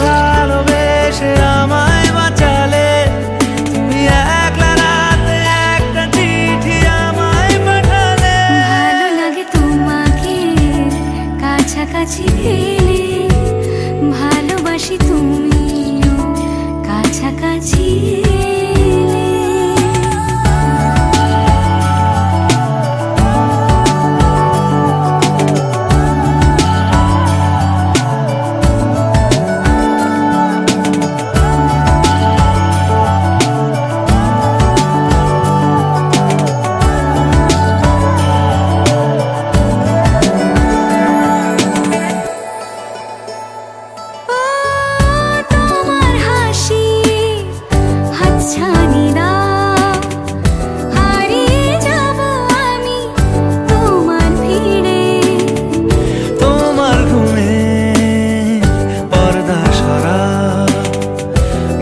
ভালোবেসে আমায় বাঁচালে, তুমি একলা রাতে একটা চিঠি আমায় পাঠালে। ভালো লাগে তোমাকে কাছাকাছি পেলে, ভালোবাসি তুমিও কাছাকাছি এলে।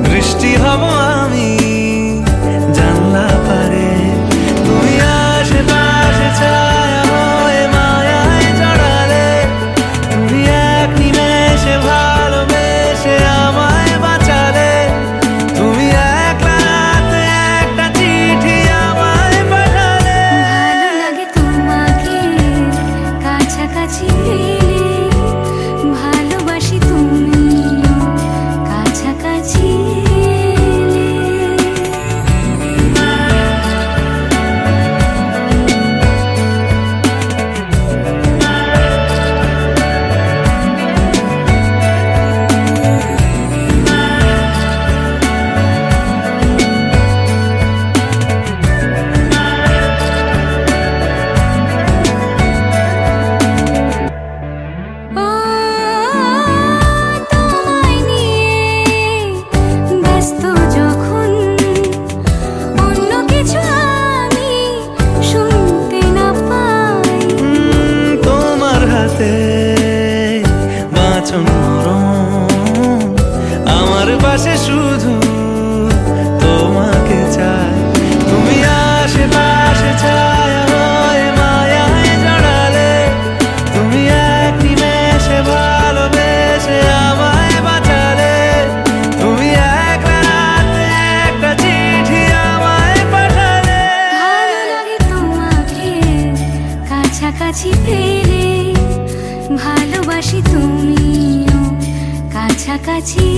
বৃষ্টি হব আমি জানলা পারে, তুমি আশেপাশে ছায়া হয়ে মায়ায় জড়ালে, তুমি এক নিমেষে ভালোবেসে আমায় বাঁচালে, তুমি একলা রাতে একটা চিঠি আমায় পাঠালে। ভালো লাগে তোমাকে কাছাকাছি পেলে, ভালোবাসি তুমিও কাছাকাছি এলে। তোমায় নিয়ে ব্যস্ত যখন, অন্য কিছু আমি শুনতে না পাই। তোমার হাতে বাঁচন মরণ, আমার পাশে শুধু তোমাকে চাই, তুমি আশেপাশে ছায়া হয়ে মায়ায় জড়ালে, তুমি এক নিমেষে ভালোবেসে আমায় বাঁচালে, তুমি একলা রাতে একটা চিঠি আমায় পাঠালে। ভালো লাগে তোমাকে কাছাকাছি পেলে, ভালোবাসি তুমিও কাছাকাছি